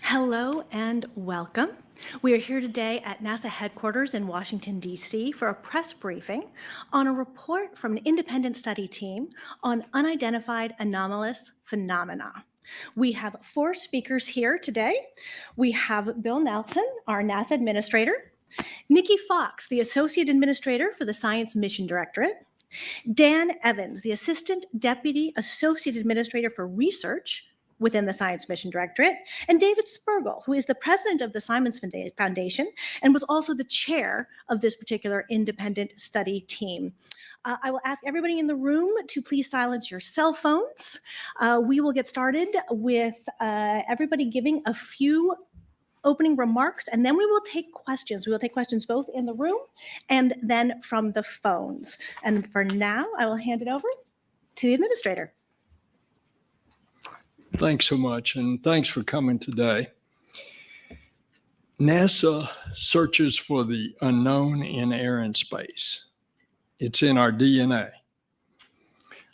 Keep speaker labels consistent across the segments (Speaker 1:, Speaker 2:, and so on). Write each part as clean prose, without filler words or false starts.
Speaker 1: Hello and welcome. We are here today at NASA headquarters in Washington, D.C. for a press briefing on a report from an independent study team on unidentified anomalous phenomena. We have four speakers here today. We have Bill Nelson, our NASA administrator, Nikki Fox, the Associate Administrator for the Science Mission Directorate, Dan Evans, the Assistant Deputy Associate Administrator for Research within the Science Mission Directorate, and David Spergel, who is the president of the Simons Foundation and was also the chair of this particular independent study team. I will ask everybody in the room to please silence your cell phones. We will get started with everybody giving a few opening remarks, and then we will take questions. We will take questions both in the room and then from the phones. And for now, I will hand it over to the administrator.
Speaker 2: Thanks so much, and thanks for coming today. NASA searches for the unknown in air and space. It's in our DNA.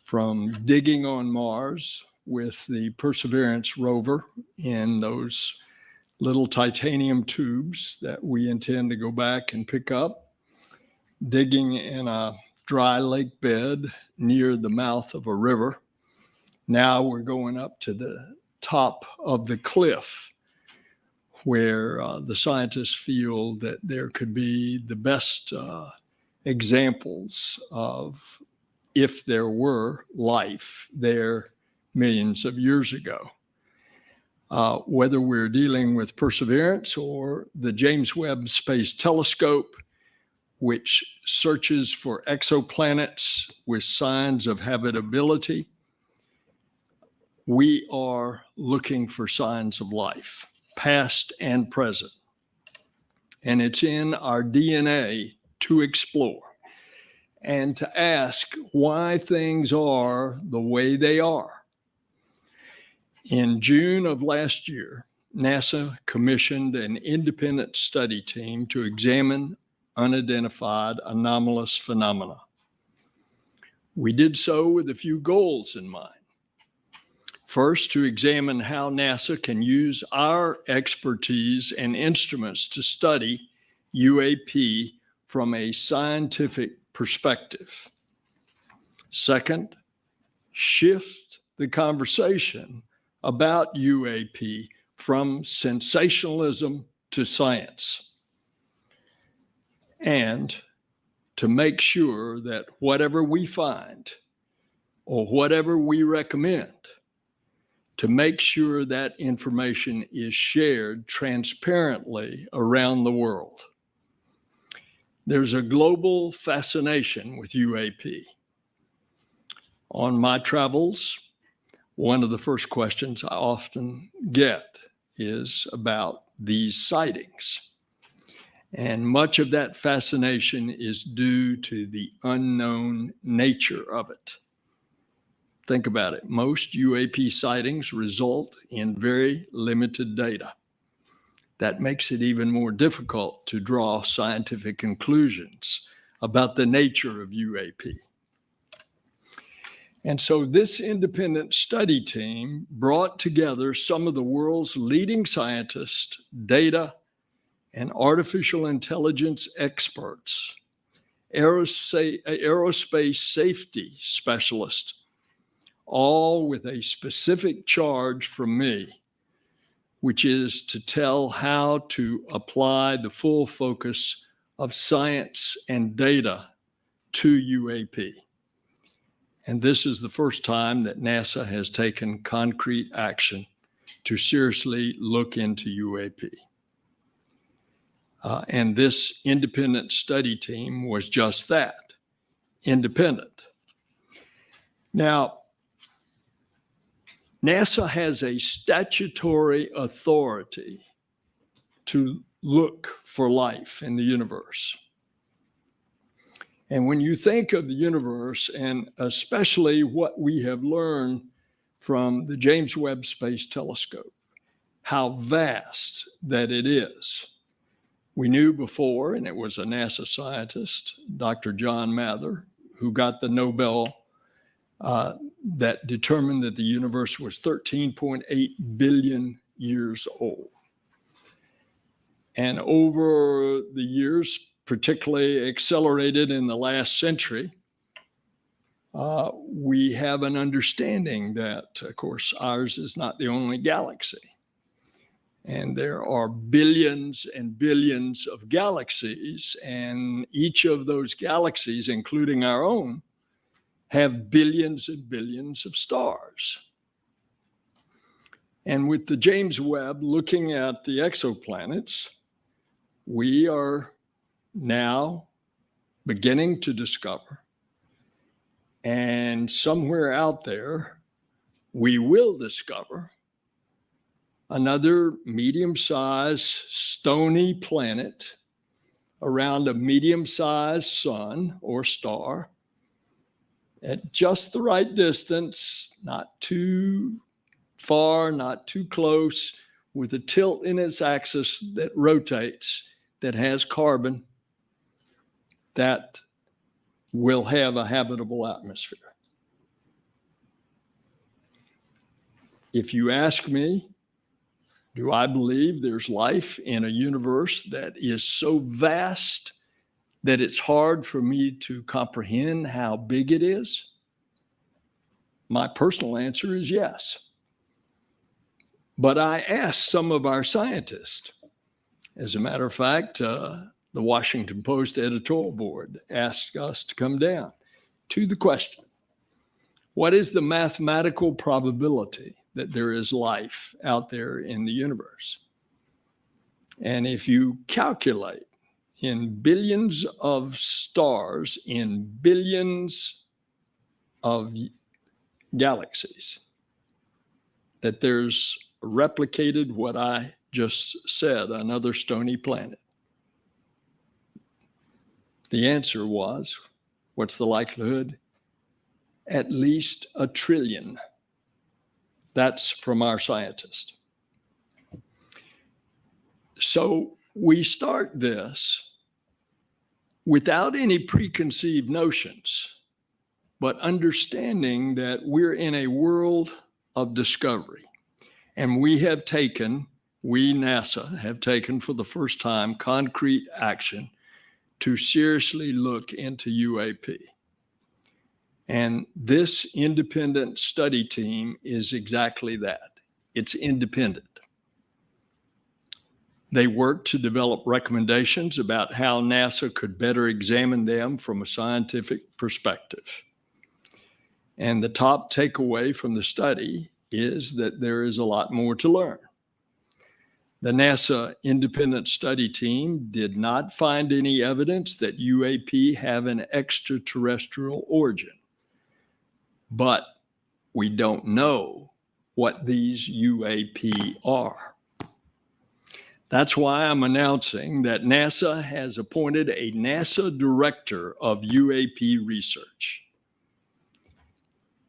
Speaker 2: From digging on Mars with the Perseverance rover in those little titanium tubes that we intend to go back and pick up, digging in a dry lake bed near the mouth of a river. Now we're going up to the top of the cliff where the scientists feel that there could be the best examples of if there were life there millions of years ago. Whether we're dealing with Perseverance or the James Webb Space Telescope, which searches for exoplanets with signs of habitability, we are looking for signs of life, past and present. And it's in our DNA to explore and to ask why things are the way they are. In June of last year, NASA commissioned an independent study team to examine unidentified anomalous phenomena. We did so with a few goals in mind. First, to examine how NASA can use our expertise and instruments to study UAP from a scientific perspective. Second, shift the conversation about UAP from sensationalism to science. And to make sure that whatever we find or whatever we recommend, to make sure that information is shared transparently around the world. There's a global fascination with UAP. On my travels, one of the first questions I often get is about these sightings. And much of that fascination is due to the unknown nature of it. Think about it. Most UAP sightings result in very limited data. That makes it even more difficult to draw scientific conclusions about the nature of UAP. And so this independent study team brought together some of the world's leading scientists, data, and artificial intelligence experts, aerospace safety specialists, all with a specific charge from me, which is to tell how to apply the full focus of science and data to UAP. And this is the first time that NASA has taken concrete action to seriously look into UAP. And this independent study team was just that, independent. Now, NASA has a statutory authority to look for life in the universe. And when you think of the universe, and especially what we have learned from the James Webb Space Telescope, how vast that it is. We knew before, and it was a NASA scientist, Dr. John Mather, who got the Nobel that determined that the universe was 13.8 billion years old. And over the years, particularly accelerated in the last century, we have an understanding that, of course, ours is not the only galaxy. And there are billions and billions of galaxies, and each of those galaxies, including our own, have billions and billions of stars. And with the James Webb looking at the exoplanets, we are now beginning to discover, and somewhere out there, we will discover another medium-sized stony planet around a medium-sized sun or star at just the right distance, not too far, not too close, with a tilt in its axis that rotates, that has carbon, that will have a habitable atmosphere. If you ask me, do I believe there's life in a universe that is so vast that it's hard for me to comprehend how big it is? My personal answer is yes. But I asked some of our scientists. As a matter of fact, the Washington Post editorial board asked us to come down to the question, what is the mathematical probability that there is life out there in the universe? And if you calculate in billions of stars, in billions of galaxies, that there's replicated what I just said, another stony planet. The answer was, what's the likelihood? At least 1 trillion. That's from our scientist. So we start this without any preconceived notions, but understanding that we're in a world of discovery. And we, NASA, have taken for the first time concrete action to seriously look into UAP. And this independent study team is exactly that. It's independent. They work to develop recommendations about how NASA could better examine them from a scientific perspective. And the top takeaway from the study is that there is a lot more to learn. The NASA independent study team did not find any evidence that UAP have an extraterrestrial origin. But we don't know what these UAP are. That's why I'm announcing that NASA has appointed a NASA director of UAP research.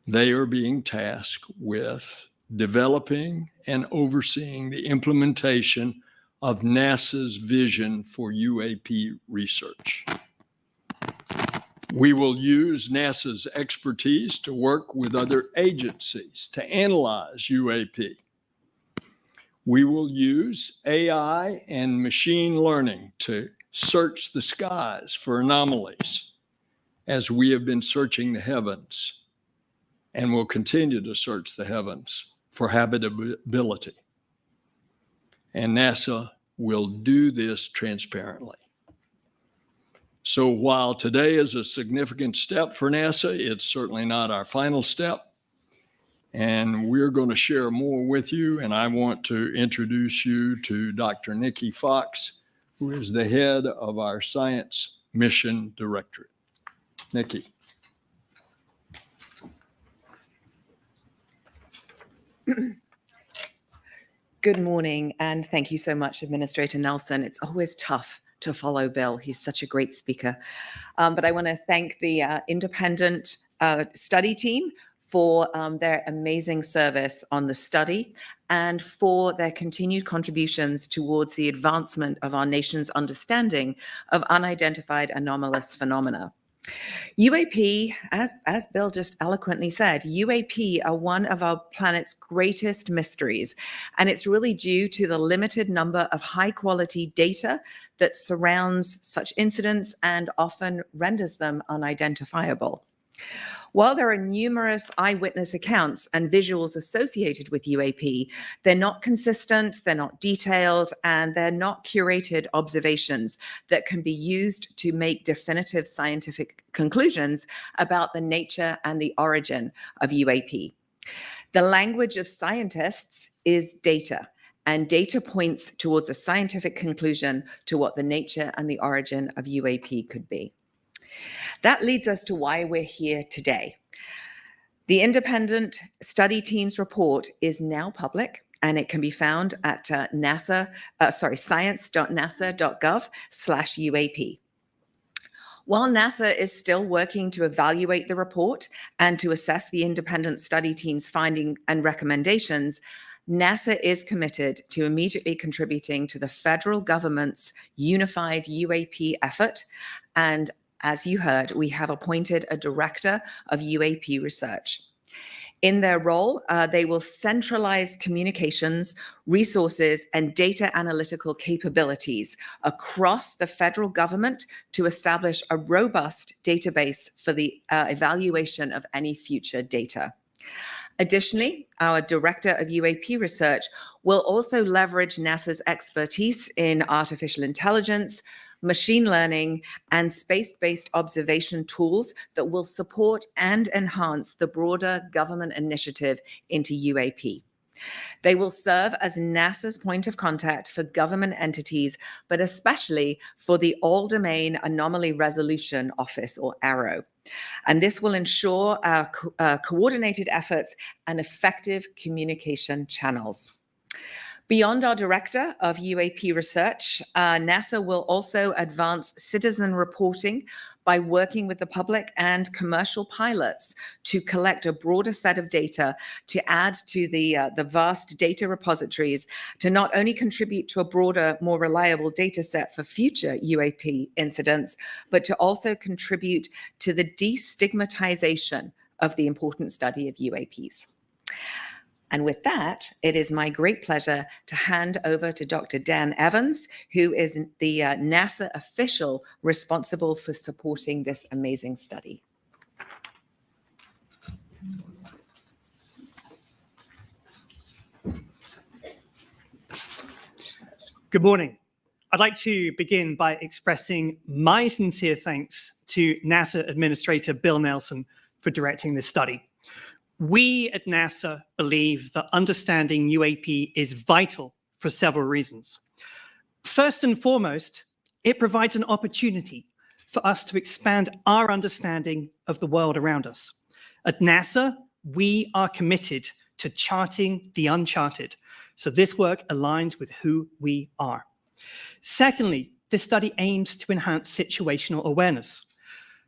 Speaker 2: They are being tasked with developing and overseeing the implementation of NASA's vision for UAP research. We will use NASA's expertise to work with other agencies to analyze UAP. We will use AI and machine learning to search the skies for anomalies, as we have been searching the heavens and will continue to search the heavens for habitability. And NASA will do this transparently. So while today is a significant step for NASA, it's certainly not our final step. And we're going to share more with you. And I want to introduce you to Dr. Nikki Fox, who is the head of our Science Mission Directorate. Nikki.
Speaker 3: Good morning, and thank you so much, Administrator Nelson. It's always tough to follow Bill. He's such a great speaker. But I want to thank the independent study team for their amazing service on the study and for their continued contributions towards the advancement of our nation's understanding of unidentified anomalous phenomena. UAP, as Bill just eloquently said, UAP are one of our planet's greatest mysteries. And it's really due to the limited number of high quality data that surrounds such incidents and often renders them unidentifiable. While there are numerous eyewitness accounts and visuals associated with UAP, they're not consistent, they're not detailed, and they're not curated observations that can be used to make definitive scientific conclusions about the nature and the origin of UAP. The language of scientists is data, and data points towards a scientific conclusion to what the nature and the origin of UAP could be. That leads us to why we're here today. The independent study team's report is now public, and it can be found at science.nasa.gov/UAP. While NASA is still working to evaluate the report and to assess the independent study team's findings and recommendations, NASA is committed to immediately contributing to the federal government's unified UAP effort. And as you heard, we have appointed a director of UAP research. In their role, they will centralize communications, resources, and data analytical capabilities across the federal government to establish a robust database for the evaluation of any future data. Additionally, our Director of UAP Research will also leverage NASA's expertise in artificial intelligence, machine learning, and space-based observation tools that will support and enhance the broader government initiative into UAP. They will serve as NASA's point of contact for government entities, but especially for the All-Domain Anomaly Resolution Office, or AARO. And this will ensure our coordinated efforts and effective communication channels. Beyond our Director of UAP Research, NASA will also advance citizen reporting by working with the public and commercial pilots to collect a broader set of data to add to the vast data repositories to not only contribute to a broader, more reliable data set for future UAP incidents, but to also contribute to the destigmatization of the important study of UAPs. And with that, it is my great pleasure to hand over to Dr. Dan Evans, who is the NASA official responsible for supporting this amazing study.
Speaker 4: Good morning. I'd like to begin by expressing my sincere thanks to NASA Administrator Bill Nelson for directing this study. We at NASA believe that understanding UAP is vital for several reasons. First and foremost, it provides an opportunity for us to expand our understanding of the world around us. At NASA, we are committed to charting the uncharted, so this work aligns with who we are. Secondly, this study aims to enhance situational awareness.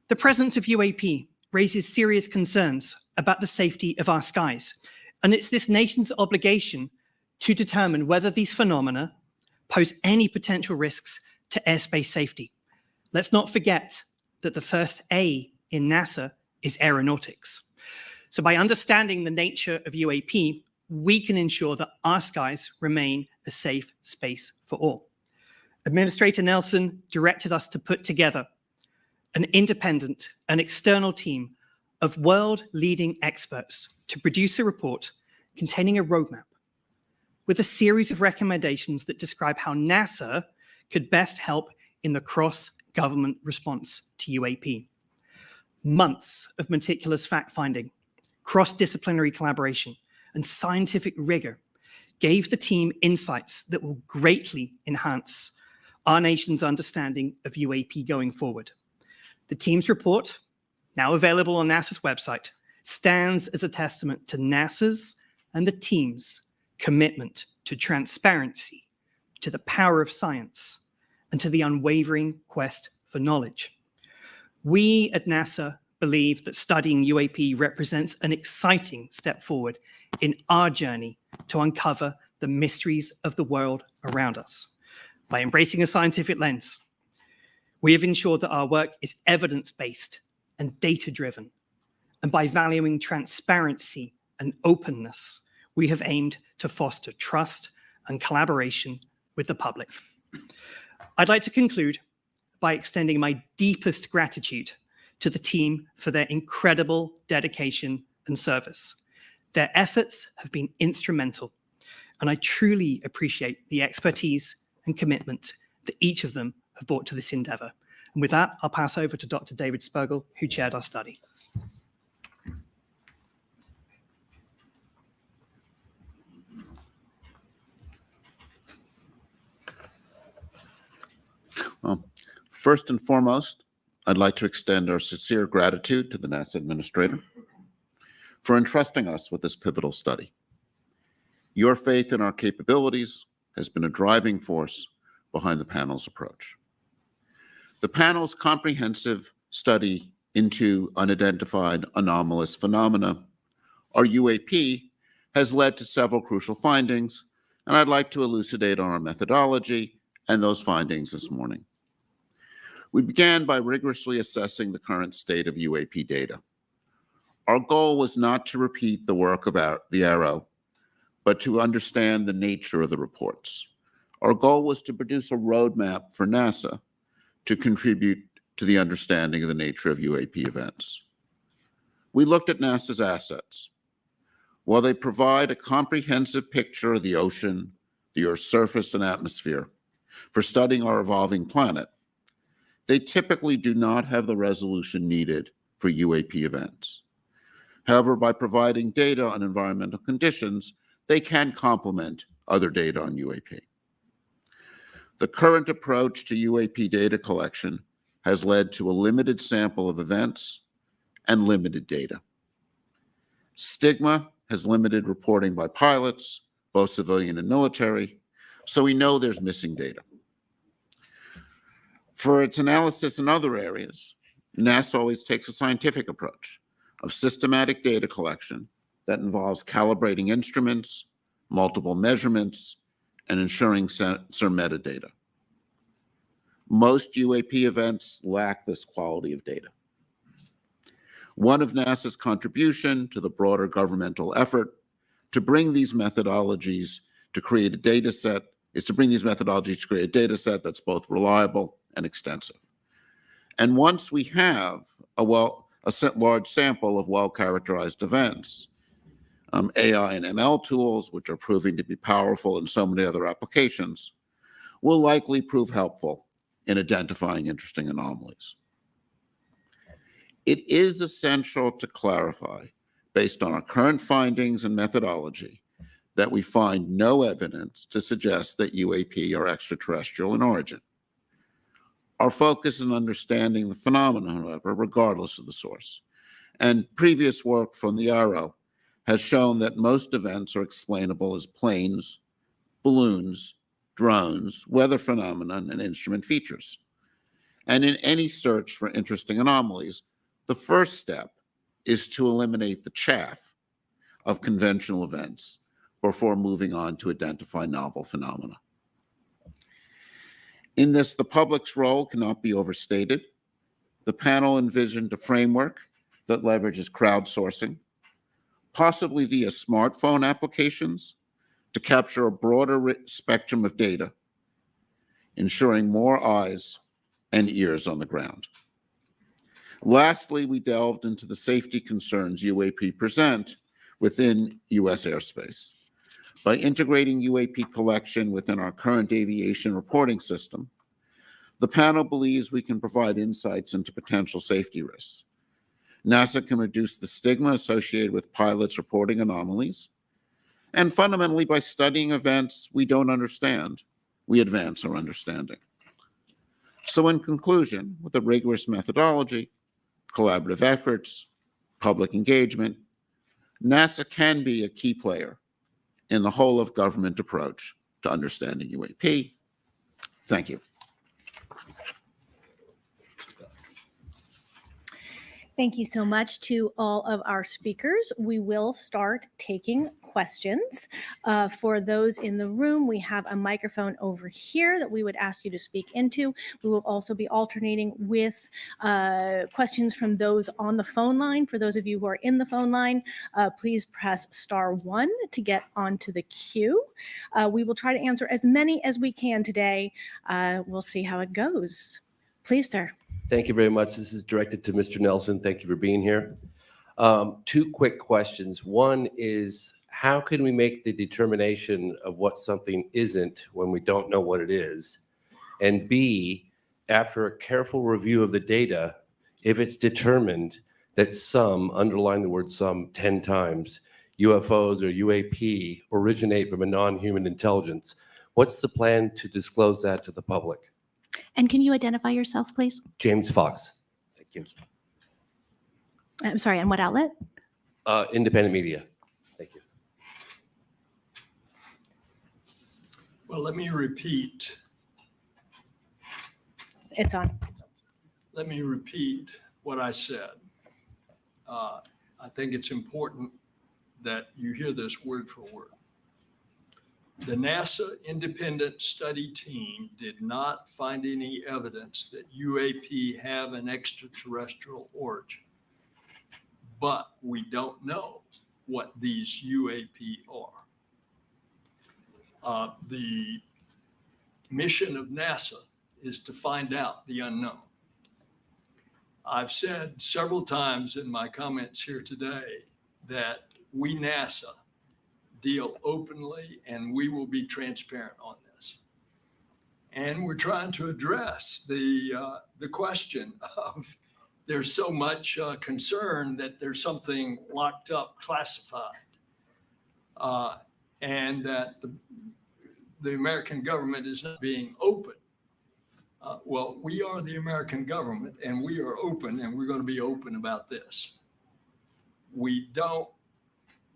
Speaker 4: The presence of UAP raises serious concerns about the safety of our skies, and it's this nation's obligation to determine whether these phenomena pose any potential risks to airspace safety. Let's not forget that the first A in NASA is aeronautics. So by understanding the nature of UAP, we can ensure that our skies remain a safe space for all. Administrator Nelson directed us to put together an independent and external team of world-leading experts to produce a report containing a roadmap with a series of recommendations that describe how NASA could best help in the cross-government response to UAP. Months of meticulous fact-finding, cross-disciplinary collaboration, and scientific rigor gave the team insights that will greatly enhance our nation's understanding of UAP going forward. The team's report, now available on NASA's website, stands as a testament to NASA's and the team's commitment to transparency, to the power of science, and to the unwavering quest for knowledge. We at NASA believe that studying UAP represents an exciting step forward in our journey to uncover the mysteries of the world around us. By embracing a scientific lens, we have ensured that our work is evidence-based and data-driven. And by valuing transparency and openness, we have aimed to foster trust and collaboration with the public. I'd like to conclude by extending my deepest gratitude to the team for their incredible dedication and service. Their efforts have been instrumental, and I truly appreciate the expertise and commitment that each of them have brought to this endeavor. And with that, I'll pass over to Dr. David Spergel, who chaired our study.
Speaker 5: Well, first and foremost, I'd like to extend our sincere gratitude to the NASA administrator for entrusting us with this pivotal study. Your faith in our capabilities has been a driving force behind the panel's approach. The panel's comprehensive study into unidentified anomalous phenomena, or UAP, has led to several crucial findings, and I'd like to elucidate on our methodology and those findings this morning. We began by rigorously assessing the current state of UAP data. Our goal was not to repeat the work of the Arrow, but to understand the nature of the reports. Our goal was to produce a roadmap for NASA to contribute to the understanding of the nature of UAP events. We looked at NASA's assets. While they provide a comprehensive picture of the ocean, the Earth's surface and atmosphere for studying our evolving planet, they typically do not have the resolution needed for UAP events. However, by providing data on environmental conditions, they can complement other data on UAP. The current approach to UAP data collection has led to a limited sample of events and limited data. Stigma has limited reporting by pilots, both civilian and military, so we know there's missing data. For its analysis in other areas, NASA always takes a scientific approach of systematic data collection that involves calibrating instruments, multiple measurements, and ensuring sensor metadata. Most UAP events lack this quality of data. One of NASA's contribution to the broader governmental effort to bring these methodologies to create a data set is to bring these methodologies to create a data set that's both reliable and extensive. And once we have a large sample of well-characterized events, AI and ML tools, which are proving to be powerful in so many other applications, will likely prove helpful in identifying interesting anomalies. It is essential to clarify, based on our current findings and methodology, that we find no evidence to suggest that UAP are extraterrestrial in origin. Our focus is on understanding the phenomenon, however, regardless of the source. And previous work from the Arrow has shown that most events are explainable as planes, balloons, drones, weather phenomenon, and instrument features. And in any search for interesting anomalies, the first step is to eliminate the chaff of conventional events before moving on to identify novel phenomena. In this, the public's role cannot be overstated. The panel envisioned a framework that leverages crowdsourcing, possibly via smartphone applications, to capture a broader spectrum of data, ensuring more eyes and ears on the ground. Lastly, we delved into the safety concerns UAP present within U.S. airspace. By integrating UAP collection within our current aviation reporting system, the panel believes we can provide insights into potential safety risks. NASA can reduce the stigma associated with pilots reporting anomalies, and fundamentally, by studying events we don't understand, we advance our understanding. So in conclusion, with a rigorous methodology, collaborative efforts, public engagement, NASA can be a key player in the whole of government approach to understanding UAP. Thank you.
Speaker 1: Thank you so much to all of our speakers. We will start taking questions. For those in the room, we have a microphone over here that we would ask you to speak into. We will also be alternating with questions from those on the phone line. For those of you who are in the phone line, please press *1 to get onto the queue. We will try to answer as many as we can today. We'll see how it goes. Please, sir.
Speaker 6: Thank you very much. This is directed to Mr. Nelson. Thank you for being here. Two quick questions. One is, how can we make the determination of what something isn't when we don't know what it is? And B, after a careful review of the data, if it's determined that some, underline the word some 10 times, UFOs or UAP originate from a non-human intelligence, what's the plan to disclose that to the public?
Speaker 1: And can you identify yourself, please?
Speaker 6: James Fox. Thank you.
Speaker 1: I'm sorry, and what outlet?
Speaker 6: Independent media. Thank you.
Speaker 2: Well, let me repeat.
Speaker 1: It's on.
Speaker 2: Let me repeat what I said. I think it's important that you hear this word for word. The NASA independent study team did not find any evidence that UAP have an extraterrestrial origin, but we don't know what these UAP are. The mission of NASA is to find out the unknown. I've said several times in my comments here today that we, NASA, deal openly and we will be transparent on this. And we're trying to address the question of there's so much concern that there's something locked up, classified, and that the American government is not being open. Well, we are the American government and we are open, and we're going to be open about this. We don't,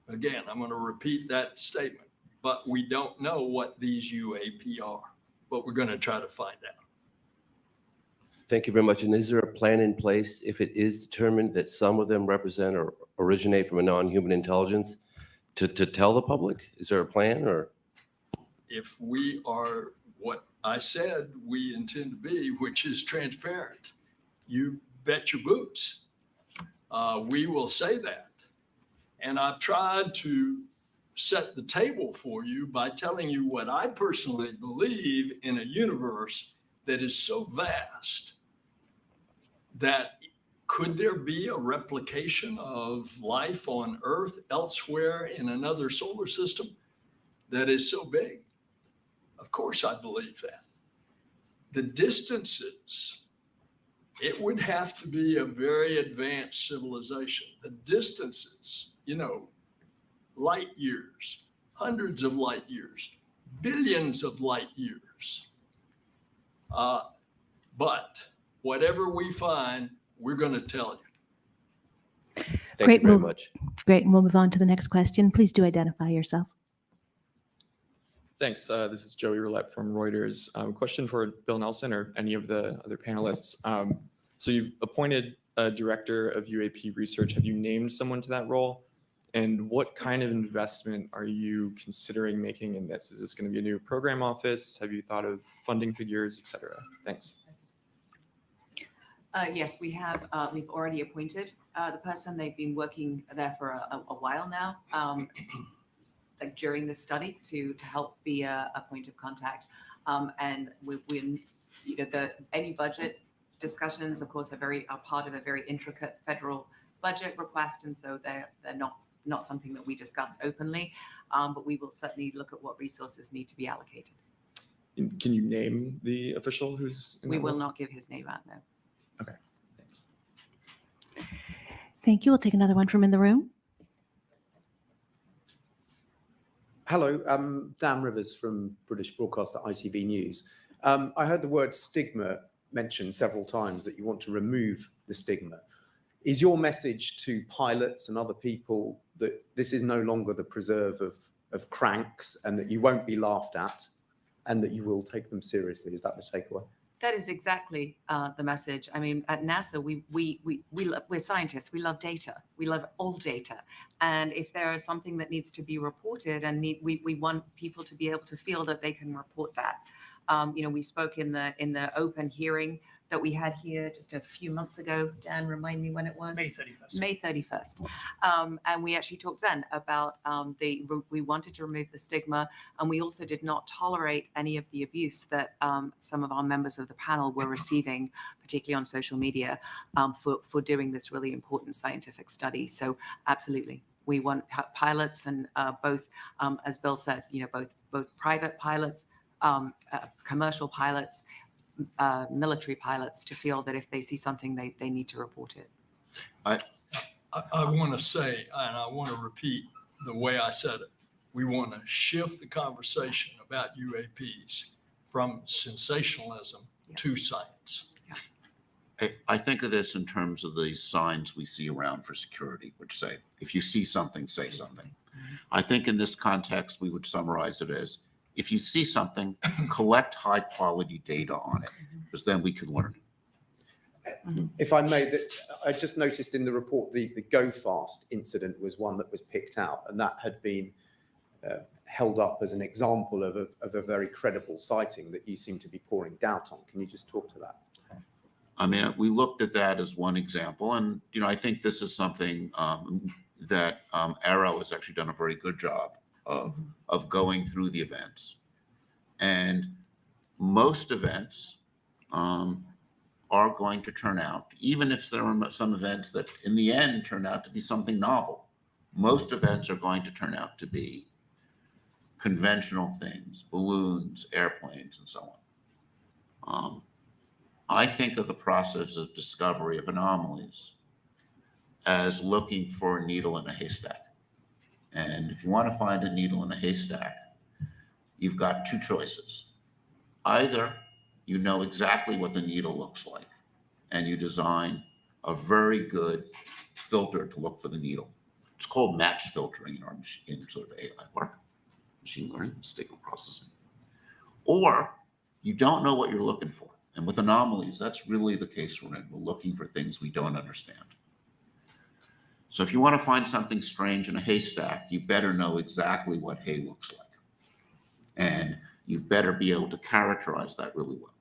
Speaker 2: again, I'm going to repeat that statement, but we don't know what these UAP are, but we're going to try to find out.
Speaker 6: Thank you very much. And is there a plan in place if it is determined that some of them represent or originate from a non-human intelligence to tell the public? Is there a plan, or?
Speaker 2: If we are what I said we intend to be, which is transparent, you bet your boots. We will say that. And I've tried to set the table for you by telling you what I personally believe in a universe that is so vast that could there be a replication of life on Earth elsewhere in another solar system that is so big? Of course, I believe that. The distances, it would have to be a very advanced civilization. The distances, light years, hundreds of light years, billions of light years. But whatever we find, we're going to tell you.
Speaker 6: Thank you very much.
Speaker 1: Great. And we'll move on to the next question. Please do identify yourself.
Speaker 7: Thanks. This is Joey Roulette from Reuters. Question for Bill Nelson or any of the other panelists. So you've appointed a director of UAP research. Have you named someone to that role? And what kind of investment are you considering making in this? Is this going to be a new program office? Have you thought of funding figures, et cetera? Thanks.
Speaker 3: Yes, we have. We've already appointed the person. They've been working there for a while now. Like during the study to help be a point of contact. And any budget discussions, of course, are part of a very intricate federal budget request. And so they're not something that we discuss openly, but we will certainly look at what resources need to be allocated.
Speaker 7: Can you name the official who's in
Speaker 3: We
Speaker 7: that
Speaker 3: will
Speaker 7: role?
Speaker 3: not give his name out now.
Speaker 7: Okay, thanks.
Speaker 1: Thank you. We'll take another one from in the room.
Speaker 8: Hello, Dan Rivers from British broadcaster ITV News. I heard the word stigma mentioned several times, that you want to remove the stigma. Is your message to pilots and other people that this is no longer the preserve of cranks and that you won't be laughed at and that you will take them seriously? Is that the takeaway?
Speaker 3: That is exactly the message. I mean, at NASA, we're scientists. We love data. We love all data. And if there is something that needs to be reported, and we want people to be able to feel that they can report that. We spoke in the open hearing that we had here just a few months ago. Dan, remind me when it was?
Speaker 4: May 31st.
Speaker 3: May 31st. And we actually talked then about we wanted to remove the stigma, and we also did not tolerate any of the abuse that some of our members of the panel were receiving, particularly on social media, for doing this really important scientific study. So absolutely, we want pilots and both, as Bill said, both private pilots, commercial pilots, military pilots to feel that if they see something, they need to report it.
Speaker 2: I want to say, and I want to repeat the way I said it, we want to shift the conversation about UAPs from sensationalism to science.
Speaker 5: I think of this in terms of the signs we see around for security, which say, if you see something, say something. I think in this context, we would summarize it as, if you see something, collect high quality data on it, because then we can learn.
Speaker 8: If I may, I just noticed in the report the Go Fast incident was one that was picked out, and that had been held up as an example of a very credible sighting that you seem to be pouring doubt on. Can you just talk to that?
Speaker 5: I mean, we looked at that as one example, and I think this is something that Arrow has actually done a very good job of going through the events. And most events are going to turn out, even if there are some events that in the end turn out to be something novel, most events are going to turn out to be conventional things, balloons, airplanes, and so on. I think of the process of discovery of anomalies as looking for a needle in a haystack. And if you want to find a needle in a haystack, you've got two choices. Either you know exactly what the needle looks like, and you design a very good filter to look for the needle. It's called match filtering in sort of AI work, machine learning, signal processing. Or you don't know what you're looking for. And with anomalies, that's really the case we're in. We're looking for things we don't understand. So if you want to find something strange in a haystack, you better know exactly what hay looks like. And you better be able to characterize that really well.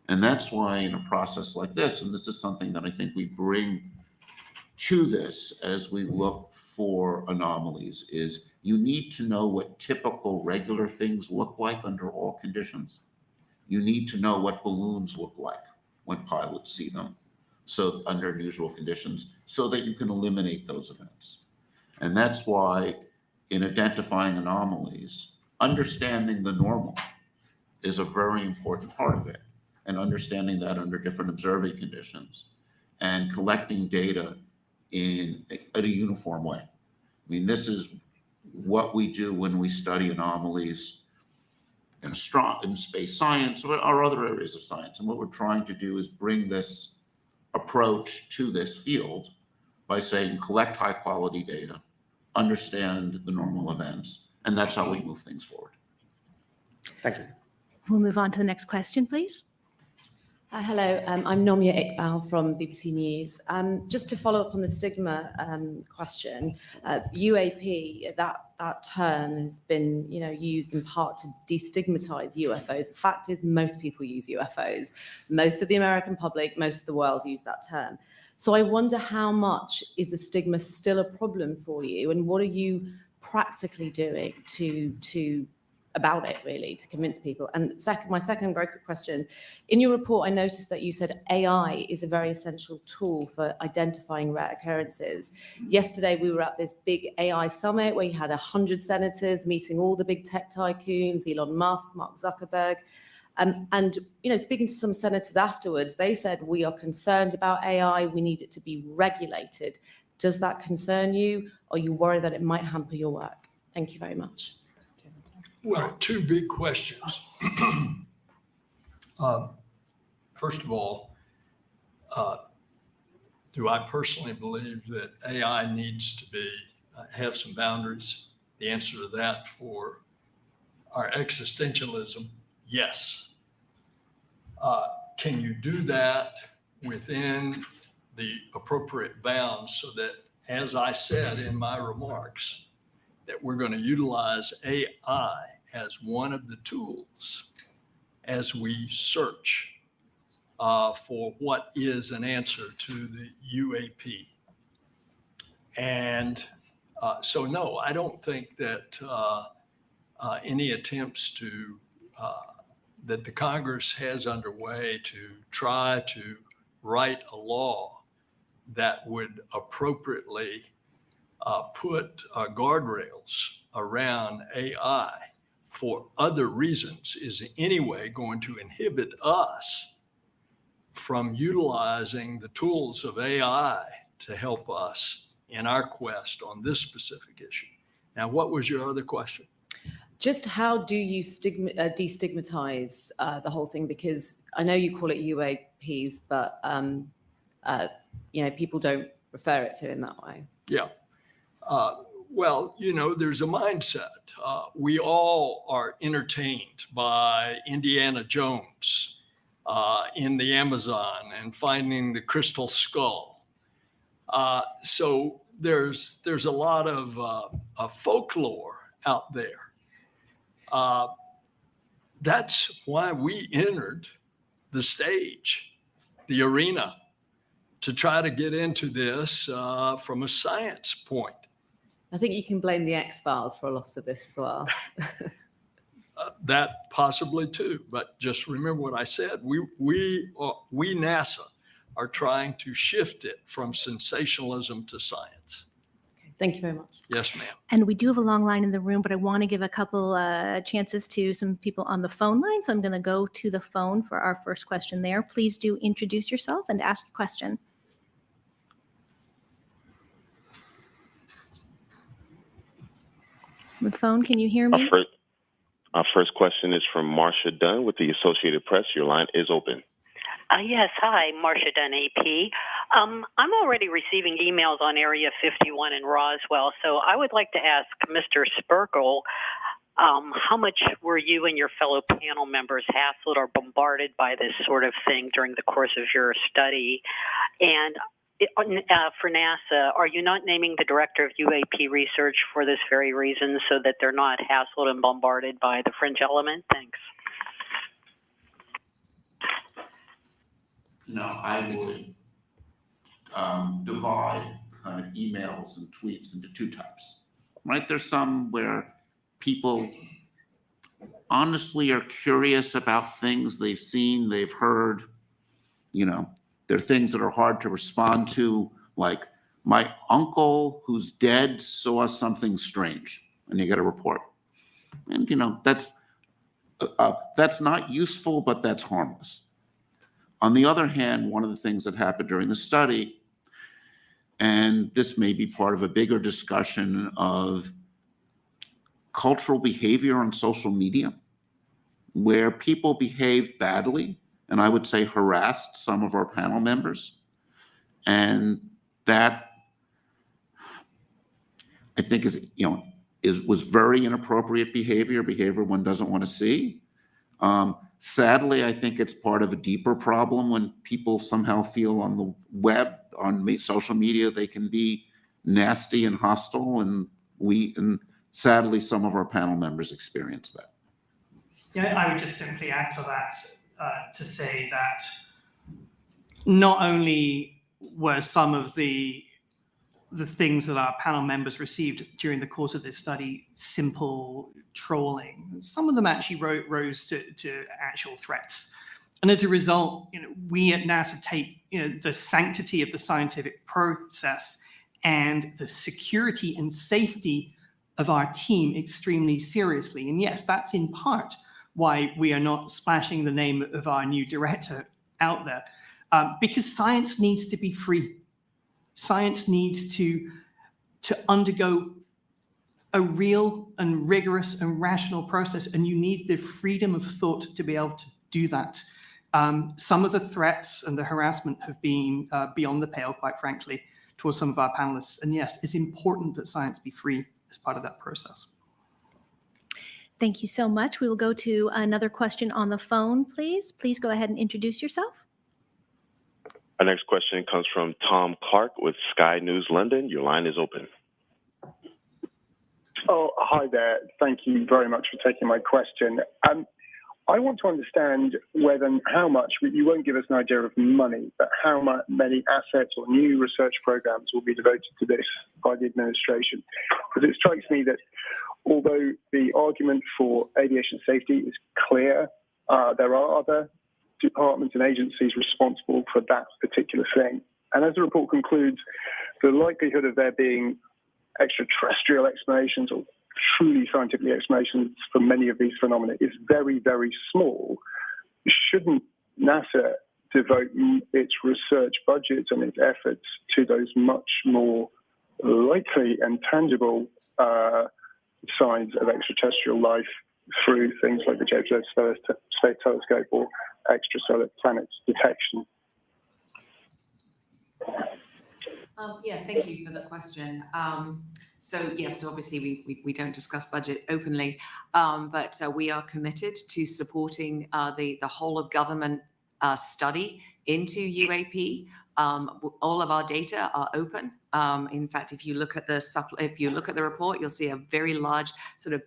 Speaker 5: And that's why in a process like this, and this is something that I think we bring to this as we look for anomalies, is you need to know what typical regular things look like under all conditions. You need to know what balloons look like when pilots see them, so under unusual conditions, so that you can eliminate those events. And that's why in identifying anomalies, understanding the normal is a very important part of it, and understanding that under different observing conditions and collecting data in a uniform way. I mean, this is what we do when we study anomalies in space science or other areas of science. And what we're trying to do is bring this approach to this field by saying, collect high quality data, understand the normal events, and that's how we move things forward.
Speaker 8: Thank you.
Speaker 1: We'll move on to the next question, please.
Speaker 9: Hello, I'm Nomia Iqbal from BBC News. Just to follow up on the stigma question, UAP, that term has been, used in part to destigmatize UFOs. The fact is, most people use UFOs. Most of the American public, most of the world use that term. So I wonder, how much is the stigma still a problem for you, and what are you practically doing to about it, really, to convince people? And my second very quick question, in your report, I noticed that you said AI is a very essential tool for identifying rare occurrences. Yesterday, we were at this big AI summit where you had 100 senators meeting all the big tech tycoons, Elon Musk, Mark Zuckerberg. And speaking to some senators afterwards, they said, we are concerned about AI, we need it to be regulated. Does that concern you? Are you worried that it might hamper your work? Thank you very much.
Speaker 2: Well, two big questions. First of all, do I personally believe that AI needs to have some boundaries? The answer to that, for our existentialism, yes. Can you do that within the appropriate bounds so that, as I said in my remarks, that we're going to utilize AI as one of the tools as we search for what is an answer to the UAP. And so, no, I don't think that any attempts to that the Congress has underway to try to write a law that would appropriately put guardrails around AI for other reasons is in any way going to inhibit us from utilizing the tools of AI to help us in our quest on this specific issue. Now, what was your other question?
Speaker 9: Just how do you destigmatize the whole thing? Because I know you call it UAPs, but people don't refer it to in that way.
Speaker 2: Yeah. Well, there's a mindset. We all are entertained by Indiana Jones in the Amazon and finding the crystal skull. So there's a lot of folklore out there. That's why we entered the stage, the arena, to try to get into this from a science point.
Speaker 9: I think you can blame the X-Files for a lot of this as well.
Speaker 2: That possibly too, but just remember what I said. We NASA are trying to shift it from sensationalism to science.
Speaker 9: Thank you very much.
Speaker 2: Yes, ma'am.
Speaker 1: And we do have a long line in the room, but I want to give a couple chances to some people on the phone line. So I'm going to go to the phone for our first question there. Please do introduce yourself and ask your question. The phone, can you hear me?
Speaker 10: Our first question is from Marcia Dunn with the Associated Press. Your line is open.
Speaker 11: Yes, hi, Marcia Dunn, AP. I'm already receiving emails on Area 51 in Roswell, so I would like to ask Mr. Spergel, how much were you and your fellow panel members hassled or bombarded by this sort of thing during the course of your study? And for NASA, are you not naming the director of UAP research for this very reason, so that they're not hassled and bombarded by the fringe element? Thanks.
Speaker 5: I would divide kind of emails and tweets into two types, right? There's some where people honestly are curious about things they've seen, they've heard. There are things that are hard to respond to, like my uncle who's dead saw something strange, and you get a report. And that's not useful, but that's harmless. On the other hand, one of the things that happened during the study, and this may be part of a bigger discussion of cultural behavior on social media, where people behaved badly, and I would say harassed some of our panel members. And that, I think, was very inappropriate behavior one doesn't want to see. Sadly, I think it's part of a deeper problem when people somehow feel on the web, on social media, they can be nasty and hostile, and sadly, some of our panel members experience that.
Speaker 4: Yeah, I would just simply add to that to say that not only were some of the things that our panel members received during the course of this study simple trolling, some of them actually rose to actual threats. And as a result, we at NASA take the sanctity of the scientific process and the security and safety of our team extremely seriously. And yes, that's in part why we are not splashing the name of our new director out there, because science needs to be free. Science needs to undergo a real and rigorous and rational process, and you need the freedom of thought to be able to do that. Some of the threats and the harassment have been beyond the pale, quite frankly, towards some of our panelists. And yes, it's important that science be free as part of that process.
Speaker 1: Thank you so much. We will go to another question on the phone, please. Please go ahead and introduce yourself.
Speaker 10: Our next question comes from Tom Clark with Sky News London. Your line is open.
Speaker 12: Oh, hi there. Thank you very much for taking my question. I want to understand whether and how much, you won't give us an idea of money, but how many assets or new research programs will be devoted to this by the administration. Because it strikes me that although the argument for aviation safety is clear, there are other departments and agencies responsible for that particular thing. And as the report concludes, the likelihood of there being extraterrestrial explanations or truly scientific explanations for many of these phenomena is very, very small. Shouldn't NASA devote its research budgets and its efforts to those much more likely and tangible signs of extraterrestrial life through things like the James Webb Space Telescope or extrasolar planets detection?
Speaker 3: Yeah, thank you for the question. So yes, obviously we don't discuss budget openly, but we are committed to supporting the whole of government study into UAP. All of our data are open. In fact, if you look at the report, you'll see a very large sort of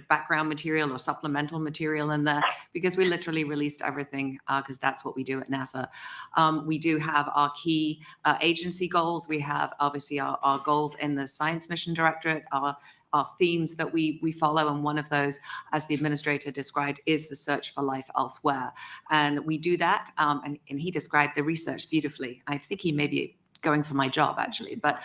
Speaker 3: background material or supplemental material in there, because we literally released everything because that's what we do at NASA. We do have our key agency goals. We have obviously our goals in the Science Mission Directorate, our themes that we follow, and one of those, as the administrator described, is the search for life elsewhere. And we do that, and he described the research beautifully. I think he may be going for my job, actually, but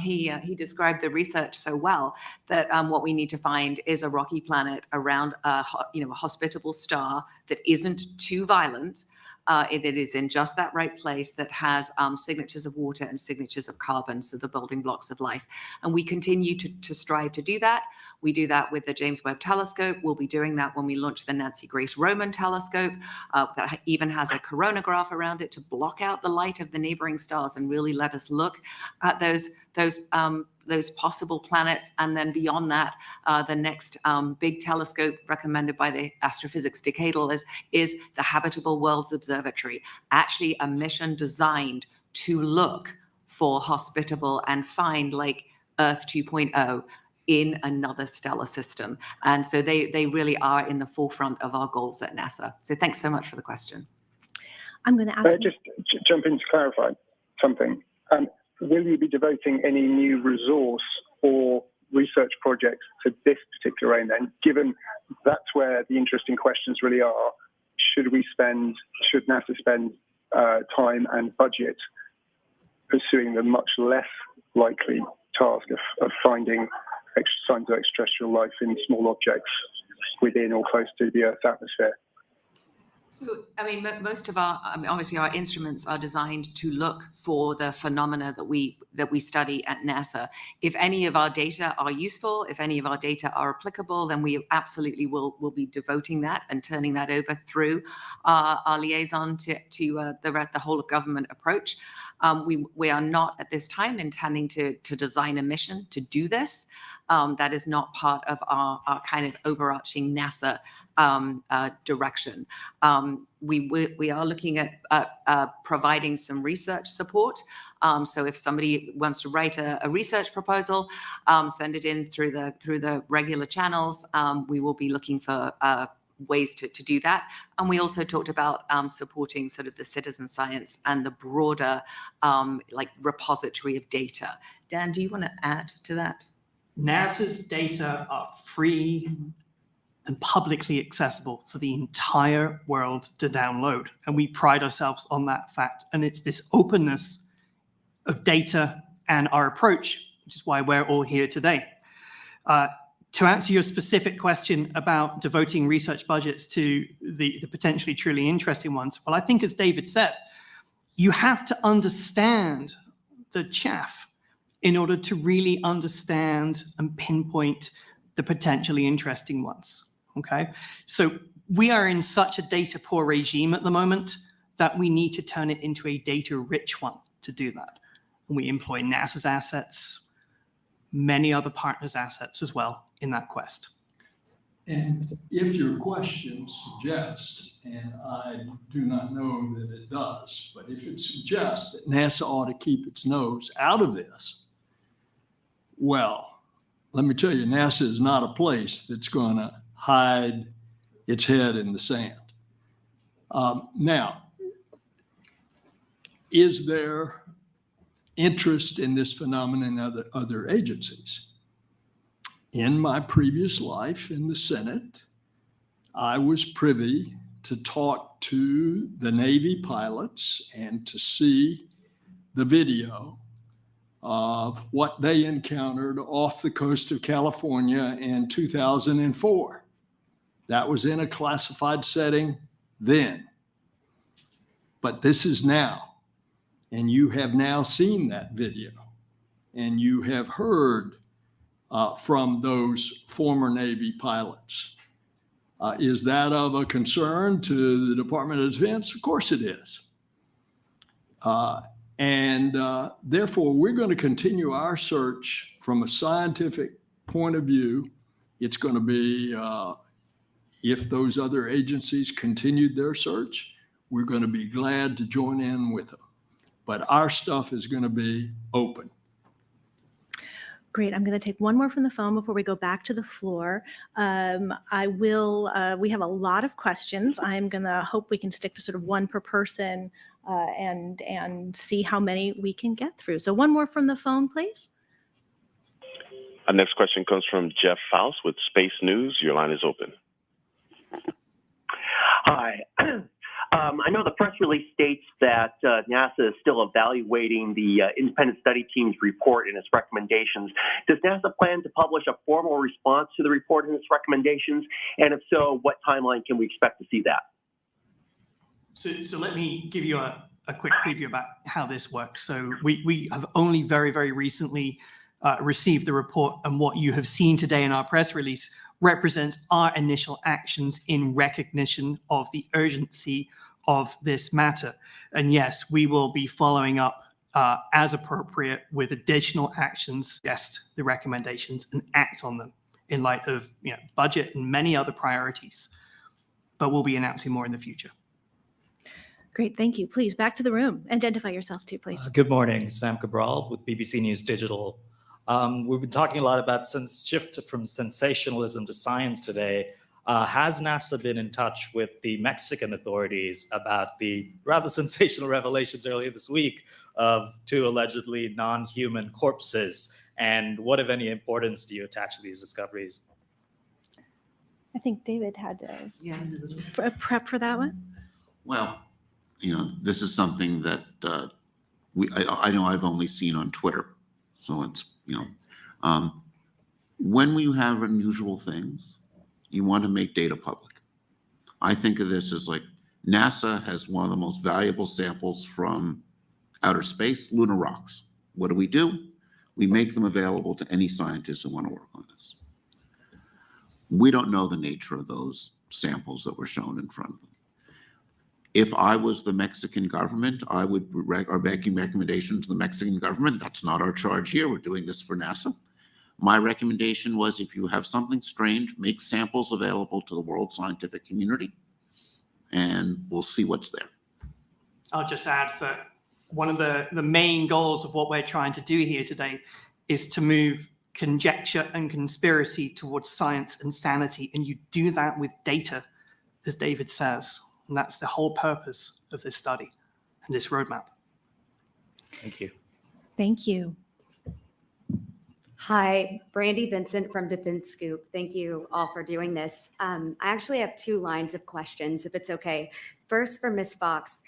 Speaker 3: he described the research so well that what we need to find is a rocky planet around a hospitable star that isn't too violent, that is in just that right place, that has signatures of water and signatures of carbon, so the building blocks of life. And we continue to strive to do that. We do that with the James Webb Telescope. We'll be doing that when we launch the Nancy Grace Roman Telescope that even has a coronagraph around it to block out the light of the neighboring stars and really let us look at those possible planets. And then beyond that, the next big telescope recommended by the Astrophysics Decadal is the Habitable Worlds Observatory, actually a mission designed to look for hospitable and find like Earth 2.0 in another stellar system. And so they really are in the forefront of our goals at NASA. So thanks so much for the question.
Speaker 1: I'm going to ask.
Speaker 12: Just jump in to clarify something. Will you be devoting any new resource or research projects to this particular aim then, given that's where the interesting questions really are? Should NASA spend time and budget pursuing the much less likely task of finding signs of extraterrestrial life in small objects within or close to the Earth's atmosphere?
Speaker 3: So, I mean, most of obviously our instruments are designed to look for the phenomena that we study at NASA. If any of our data are useful, if any of our data are applicable, then we absolutely will be devoting that and turning that over through our liaison to the whole of government approach. We are not at this time intending to design a mission to do this. That is not part of our kind of overarching NASA direction. We are looking at providing some research support. So if somebody wants to write a research proposal, send it in through the regular channels. We will be looking for ways to do that. And we also talked about supporting sort of the citizen science and the broader repository of data. Dan, do you want to add to that?
Speaker 4: NASA's data are free and publicly accessible for the entire world to download. And we pride ourselves on that fact. And it's this openness of data and our approach, which is why we're all here today. To answer your specific question about devoting research budgets to the potentially truly interesting ones, well, I think as David said, you have to understand the chaff in order to really understand and pinpoint the potentially interesting ones, okay? So we are in such a data poor regime at the moment that we need to turn it into a data rich one to do that. And we employ NASA's assets, many other partners' assets as well in that quest.
Speaker 2: And if your question suggests, and I do not know that it does, but if it suggests that NASA ought to keep its nose out of this, well, let me tell you, NASA is not a place that's going to hide its head in the sand. Now, is there interest in this phenomenon in other agencies? In my previous life in the Senate, I was privy to talk to the Navy pilots and to see the video of what they encountered off the coast of California in 2004. That was in a classified setting then. But this is now, and you have now seen that video, and you have heard from those former Navy pilots. Is that of a concern to the Department of Defense? Of course it is. Therefore, we're going to continue our search from a scientific point of view. It's going to be, if those other agencies continued their search, we're going to be glad to join in with them. But our stuff is going to be open.
Speaker 1: Great. I'm going to take one more from the phone before we go back to the floor. We have a lot of questions. I'm going to hope we can stick to sort of one per person and see how many we can get through. So one more from the phone, please.
Speaker 10: Our next question comes from Jeff Faust with Space News. Your line is open.
Speaker 13: Hi. I know the press release states that NASA is still evaluating the independent study team's report and its recommendations. Does NASA plan to publish a formal response to the report and its recommendations? And if so, what timeline can we expect to see that?
Speaker 4: So let me give you a quick preview about how this works. So we have only very, very recently received the report, and what you have seen today in our press release represents our initial actions in recognition of the urgency of this matter. And yes, we will be following up as appropriate with additional actions, yes, the recommendations, and act on them in light of budget and many other priorities. But we'll be announcing more in the future.
Speaker 1: Great, thank you. Please, back to the room. Identify yourself too, please.
Speaker 14: Good morning, Sam Cabral with BBC News Digital. We've been talking a lot about shift from sensationalism to science today. Has NASA been in touch with the Mexican authorities about the rather sensational revelations earlier this week of 2 allegedly non-human corpses? And what, if any, importance do you attach to these discoveries?
Speaker 1: I think David had to prep for that one.
Speaker 5: Well, this is something that I know I've only seen on Twitter. So it's, when you have unusual things, you want to make data public. I think of this as like NASA has one of the most valuable samples from outer space, lunar rocks. What do? We make them available to any scientists who want to work on this. We don't know the nature of those samples that were shown in front of them. If I was the Mexican government, I would are making recommendations to the Mexican government. That's not our charge here. We're doing this for NASA. My recommendation was, if you have something strange, make samples available to the world scientific community, and we'll see what's there.
Speaker 4: I'll just add that one of the main goals of what we're trying to do here today is to move conjecture and conspiracy towards science and sanity. And you do that with data, as David says. And that's the whole purpose of this study and this roadmap.
Speaker 14: Thank you.
Speaker 1: Thank you.
Speaker 15: Hi, Brandy Vincent from Defense Scoop. Thank you all for doing this. I actually have 2 lines of questions, if it's okay. First, for Ms. Fox,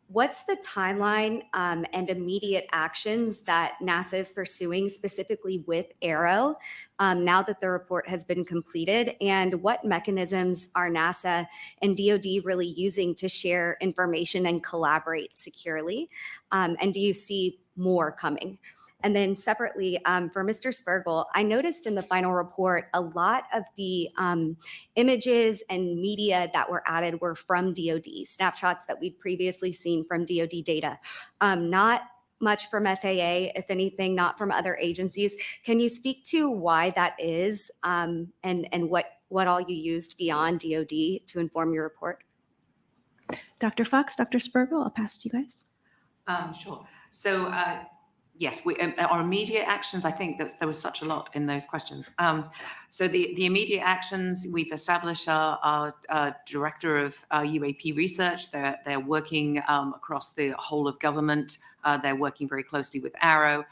Speaker 15: what's the timeline and immediate actions that NASA is pursuing specifically with ARROW now that the report has been completed? And what mechanisms are NASA and DoD really using to share information and collaborate securely? And do you see more coming? And then separately, for Mr. Spergel, I noticed in the final report, a lot of the images and media that were added were from DoD, snapshots that we'd previously seen from DoD data. Not much from FAA, if anything, not from other agencies. Can you speak to why that is and what what all you used beyond DoD to inform your report?
Speaker 1: Dr. Fox, Dr. Spergel, I'll pass it to you guys.
Speaker 3: Sure. So yes, our immediate actions, I think there was such a lot in those questions. So the immediate actions, we've established our director of UAP research. They're working across the whole of government. They're working very closely with Arrow.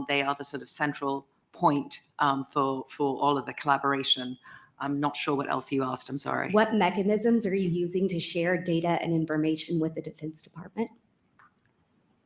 Speaker 3: They are the sort of central point for all of the collaboration. I'm not sure what else you asked. I'm sorry.
Speaker 15: What mechanisms are you using to share data and information with the Defense Department?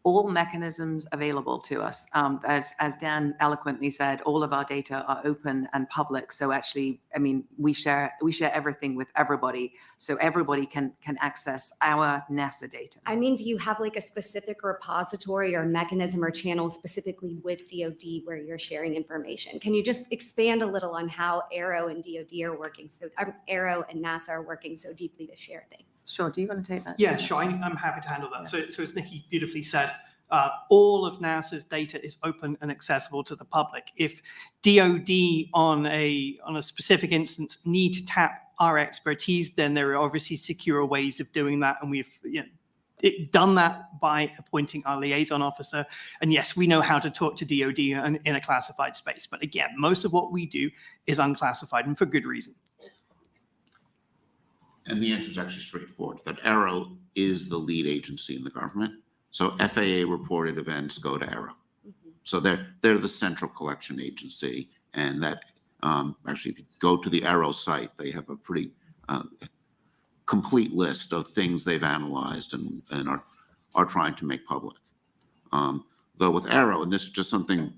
Speaker 3: All mechanisms available to us. As Dan eloquently said, all of our data are open and public. So actually, I mean, we share everything with everybody, so everybody can access our NASA data.
Speaker 15: I mean, do you have like a specific repository or mechanism or channel specifically with DoD where you're sharing information? Can you just expand a little on how Arrow and DoD are working? So Arrow and NASA are working so deeply to share things.
Speaker 3: Sure. Do you want to take that?
Speaker 4: Yeah, sure. I'm happy to handle that. So as Nikki beautifully said, all of NASA's data is open and accessible to the public. If DoD on a specific instance need to tap our expertise, then there are obviously secure ways of doing that, and we've done that by appointing our liaison officer. And yes, we know how to talk to DoD in a classified space. But again, most of what we do is unclassified, and for good reason.
Speaker 5: And the answer is actually straightforward, that Arrow is the lead agency in the government. So FAA reported events go to Arrow. So they're the central collection agency. And that actually, if you go to the Arrow site, they have a pretty complete list of things they've analyzed and are trying to make public. Though with Arrow, and this is just something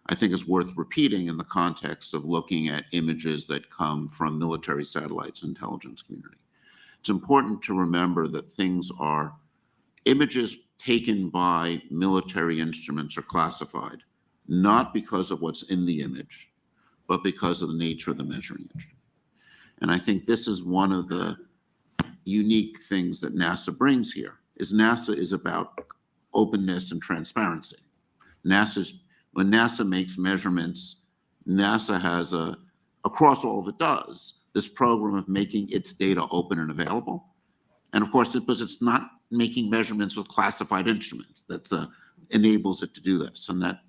Speaker 5: I think is worth repeating in the context of looking at images that come from military satellites and intelligence community. It's important to remember that images taken by military instruments are classified, not because of what's in the image, but because of the nature of the measuring instrument. And I think this is one of the unique things that NASA brings here, is NASA is about openness and transparency. When NASA makes measurements, NASA has across all of it does, this program of making its data open and available. And of course, because it's not making measurements with classified instruments, that enables it to do this. And that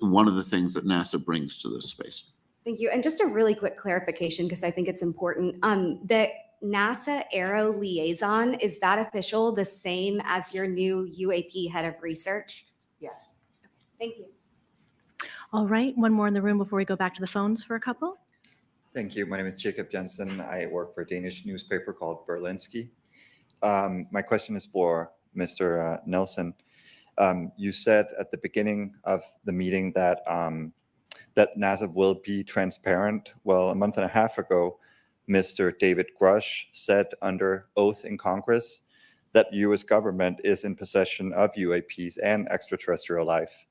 Speaker 5: one of the things that NASA brings to this space.
Speaker 15: Thank you. And just a really quick clarification, because I think it's important. The NASA Aero liaison, is that official the same as your new UAP head of research?
Speaker 3: Yes.
Speaker 15: Thank you.
Speaker 1: All right, one more in the room before we go back to the phones for a couple.
Speaker 16: Thank you. My name is Jacob Jensen. I work for a Danish newspaper called Berlingske. My question is for Mr. Nelson. You said at the beginning of the meeting that that NASA will be transparent. Well, a month and a half ago, Mr. David Grush said under oath in Congress that the U.S. government is in possession of UAPs and extraterrestrial life.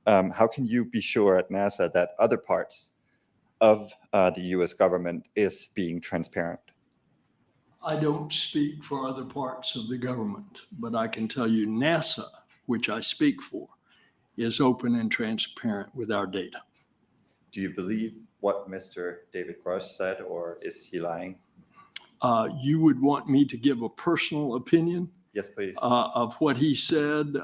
Speaker 16: How can you be sure at NASA that other parts of the U.S. government is being transparent?
Speaker 2: I don't speak for other parts of the government, but I can tell you NASA, which I speak for, is open and transparent with our data.
Speaker 16: Do you believe what Mr. David Grush said, or is he lying?
Speaker 2: You would want me to give a personal opinion?
Speaker 16: Yes, please.
Speaker 2: Of what he said.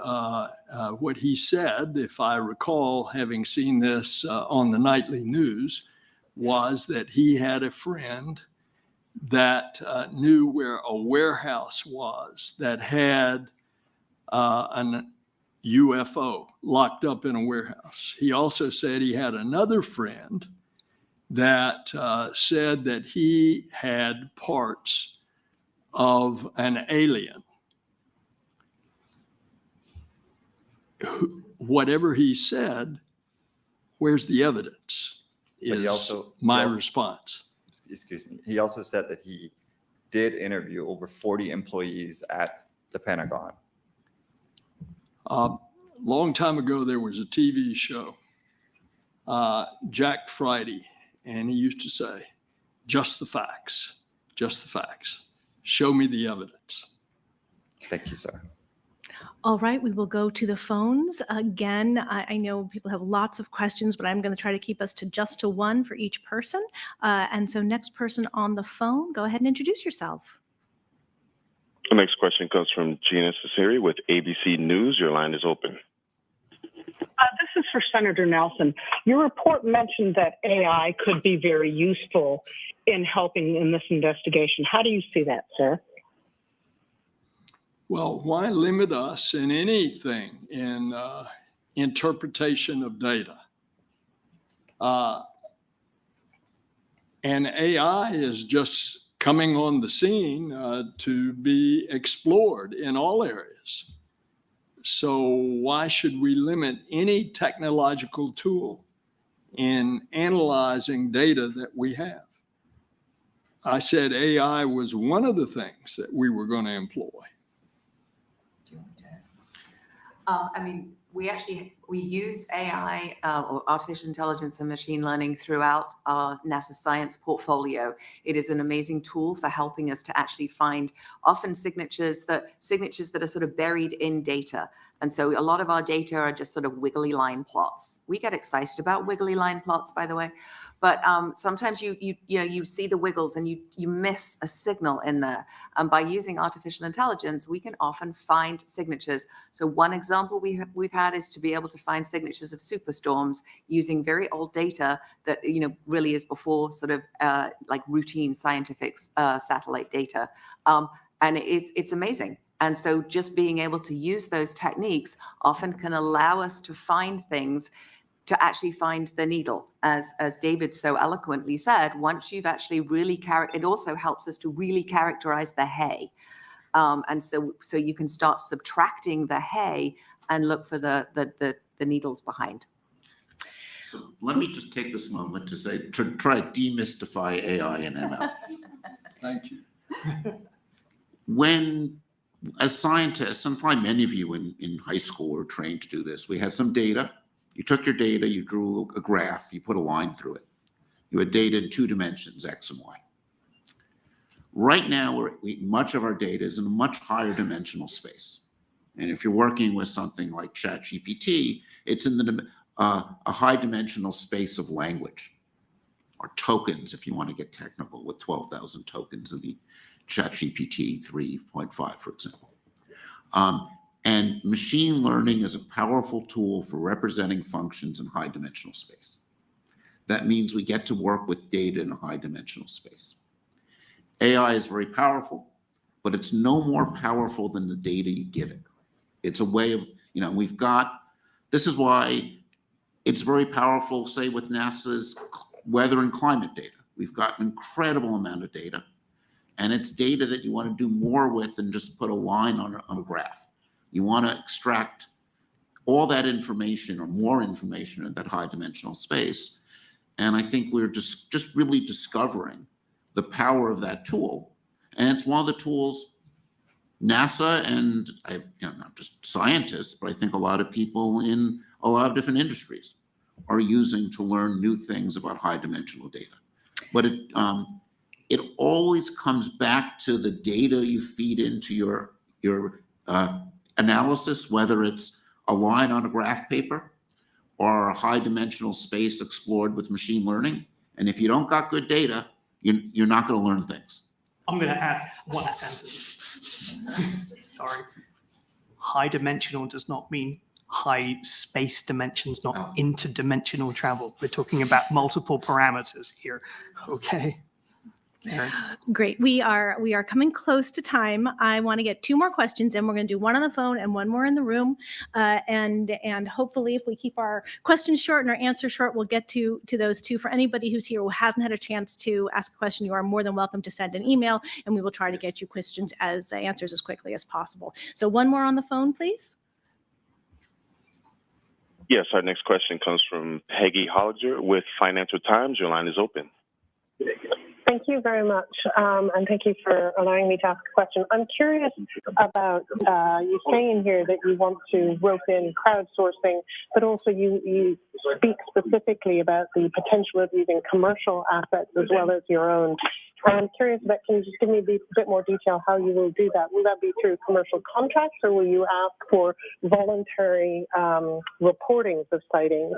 Speaker 2: What he said, if I recall having seen this on the nightly news, was that he had a friend that knew where a warehouse was that had an UFO locked up in a warehouse. He also said he had another friend that said that he had parts of an alien. Whatever he said, where's the evidence? Is my response.
Speaker 16: Excuse me. He also said that he did interview over 40 employees at the Pentagon.
Speaker 2: Long time ago, there was a TV show, Jack Friday, and he used to say, just the facts, just the facts. Show me the evidence.
Speaker 16: Thank you, sir.
Speaker 1: All right, we will go to the phones. Again, I know people have lots of questions, but I'm going to try to keep us to one for each person. And so next person on the phone, go ahead and introduce yourself.
Speaker 10: The next question comes from Gina Cesari with ABC News. Your line is open.
Speaker 17: This is for Senator Nelson. Your report mentioned that AI could be very useful in helping in this investigation. How do you see that, sir?
Speaker 2: Well, why limit us in anything in interpretation of data? And AI is just coming on the scene to be explored in all areas. So why should we limit any technological tool in analyzing data that we have? I said AI was one of the things that we were going to employ.
Speaker 3: I mean, we use AI or artificial intelligence and machine learning throughout our NASA science portfolio. It is an amazing tool for helping us to actually find often signatures that are sort of buried in data. And so a lot of our data are just sort of wiggly line plots. We get excited about wiggly line plots, by the way, but sometimes you see the wiggles and you miss a signal in there. And by using artificial intelligence, we can often find signatures. So one example we've had is to be able to find signatures of superstorms using very old data that really is before sort of like routine scientific satellite data, and it's amazing. And so just being able to use those techniques often can allow us to find things, to actually find the needle. As David so eloquently said, once you've actually really it also helps us to really characterize the hay. And so you can start subtracting the hay and look for the needles behind.
Speaker 5: So let me just take this moment to try to demystify AI and ML.
Speaker 2: Thank you.
Speaker 5: When, as scientists, and probably many of you in high school were trained to do this, we had some data. You took your data, you drew a graph, you put a line through it. You had data in 2 dimensions, X and Y. Right now, much of our data is in a much higher dimensional space. And if you're working with something like ChatGPT, it's in a high dimensional space of language, or tokens, if you want to get technical, with 12,000 tokens in the ChatGPT 3.5, for example. And machine learning is a powerful tool for representing functions in high dimensional space. That means we get to work with data in a high dimensional space. AI is very powerful, but it's no more powerful than the data you give it. It's a way of, this is why it's very powerful, say, with NASA's weather and climate data. We've got an incredible amount of data, and it's data that you want to do more with than just put a line on a graph. You want to extract all that information or more information in that high dimensional space. And I think we're just really discovering the power of that tool. And it's one of the tools NASA and not just scientists, but I think a lot of people in a lot of different industries are using to learn new things about high dimensional data. But it always comes back to the data you feed into your analysis, whether it's a line on a graph paper or a high dimensional space explored with machine learning. And if you don't got good data, you're not going to learn things.
Speaker 4: I'm going to add one sentence. Sorry. High dimensional does not mean high space dimensions, not interdimensional travel. We're talking about multiple parameters here. Okay.
Speaker 1: Great. We are coming close to time. I want to get 2 more questions, and we're going to do one on the phone and one more in the room. And hopefully, if we keep our questions short and our answers short, we'll get to those 2. For anybody who's here who hasn't had a chance to ask a question, you are more than welcome to send an email, and we will try to get you answers as quickly as possible. So one more on the phone, please.
Speaker 10: Yes, our next question comes from Peggy Hollinger with Financial Times. Your line is open.
Speaker 18: Thank you very much, and thank you for allowing me to ask a question. I'm curious about you saying here that you want to rope in crowdsourcing, but also you speak specifically about the potential of using commercial assets as well as your own. I'm curious about, can you just give me a bit more detail how you will do that? Will that be through commercial contracts, or will you ask for voluntary reportings of sightings?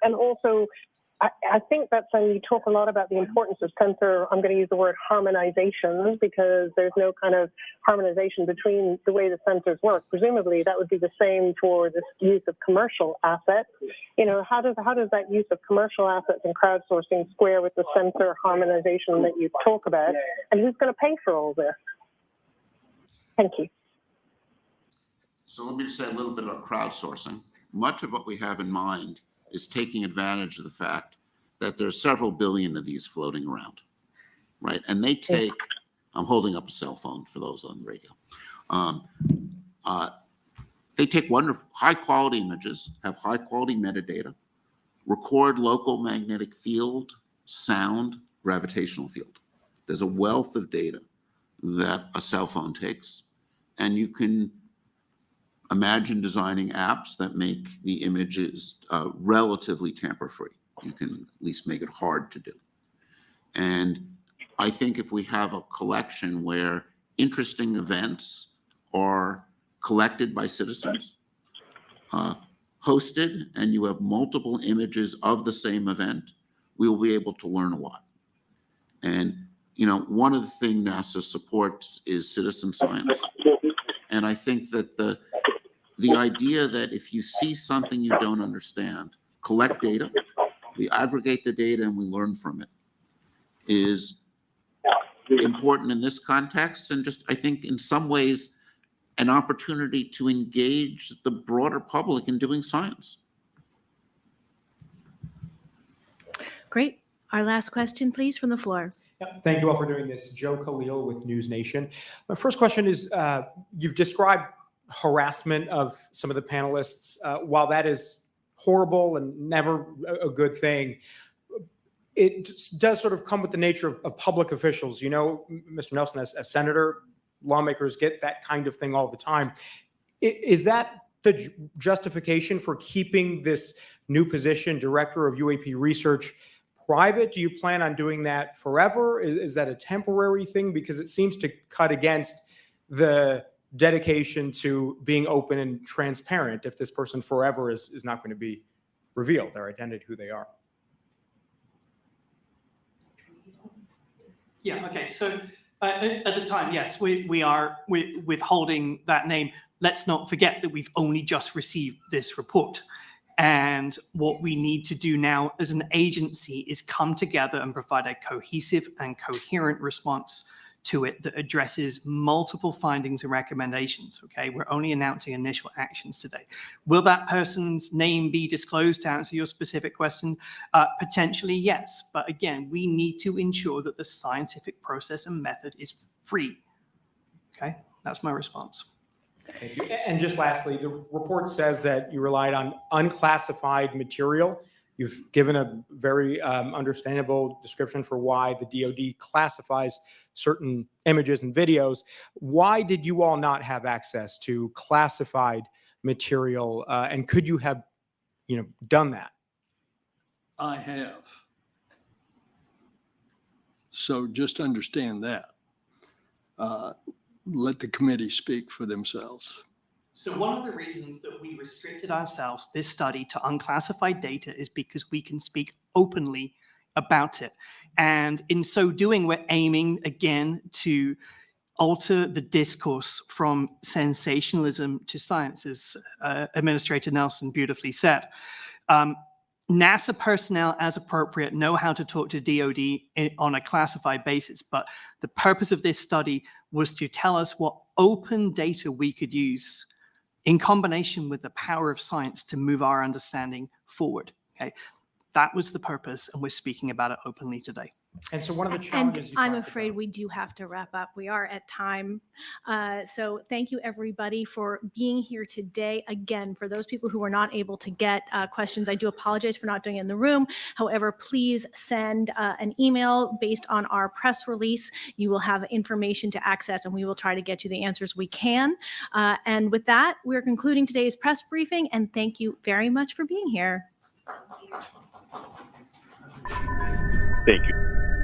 Speaker 18: And also, I think that's when you talk a lot about the importance of sensor, I'm going to use the word harmonization, because there's no kind of harmonization between the way the sensors work. Presumably that would be the same for the use of commercial assets. You know, how does that use of commercial assets and crowdsourcing square with the sensor harmonization that you talk about? And who's going to pay for all this? Thank you.
Speaker 5: So let me just say a little bit about crowdsourcing. Much of what we have in mind is taking advantage of the fact that there's several billion of these floating around, right? And they take, I'm holding up a cell phone for those on the radio. They take wonderful, high quality images, have high quality metadata, record local magnetic field, sound, gravitational field. There's a wealth of data that a cell phone takes, and you can imagine designing apps that make the images relatively tamper-free. You can at least make it hard to do. And I think if we have a collection where interesting events are collected by citizens, hosted, and you have multiple images of the same event, we will be able to learn a lot. And, you know, one of the things NASA supports is citizen science. And I think that the idea that if you see something you don't understand, collect data, we aggregate the data and we learn from it, is important in this context. And just, I think in some ways, an opportunity to engage the broader public in doing science.
Speaker 1: Great. Our last question, please, from the floor.
Speaker 19: Thank you all for doing this. Joe Khalil with News Nation. My first question is, you've described harassment of some of the panelists. While that is horrible and never a good thing, it does sort of come with the nature of public officials. You know, Mr. Nelson, as a senator, lawmakers get that kind of thing all the time. Is that the justification for keeping this new position, Director of UAP Research, private? Do you plan on doing that forever? Is that a temporary thing? Because it seems to cut against the dedication to being open and transparent if this person forever is not going to be revealed, their identity, who they are.
Speaker 4: Yeah, okay. So at the time, yes, we are withholding that name. Let's not forget that we've only just received this report. And what we need to do now as an agency is come together and provide a cohesive and coherent response to it that addresses multiple findings and recommendations, okay? We're only announcing initial actions today. Will that person's name be disclosed, to answer your specific question? Potentially, yes. But again, we need to ensure that the scientific process and method is free, okay? That's my response.
Speaker 19: Thank you. And just lastly, the report says that you relied on unclassified material. You've given a very understandable description for why the DoD classifies certain images and videos. Why did you all not have access to classified material? And could you have, done that?
Speaker 2: I have. So just understand that. Let the committee speak for themselves.
Speaker 4: So one of the reasons that we restricted ourselves, this study, to unclassified data is because we can speak openly about it. And in so doing, we're aiming, again, to alter the discourse from sensationalism to science, as Administrator Nelson beautifully said. NASA personnel, as appropriate, know how to talk to DoD on a classified basis, but the purpose of this study was to tell us what open data we could use in combination with the power of science to move our understanding forward. Okay, that was the purpose, and we're speaking about it openly today.
Speaker 19: And so one of the
Speaker 1: And
Speaker 19: challenges you
Speaker 1: I'm
Speaker 19: talked
Speaker 1: afraid we do have to wrap up. We are at time. So thank you, everybody, for being here today. Again, for those people who were not able to get questions, I do apologize for not doing it in the room. However, please send an email based on our press release. You will have information to access, and we will try to get you the answers we can. And with that, we're concluding today's press briefing, and thank you very much for being here.
Speaker 10: Thank you.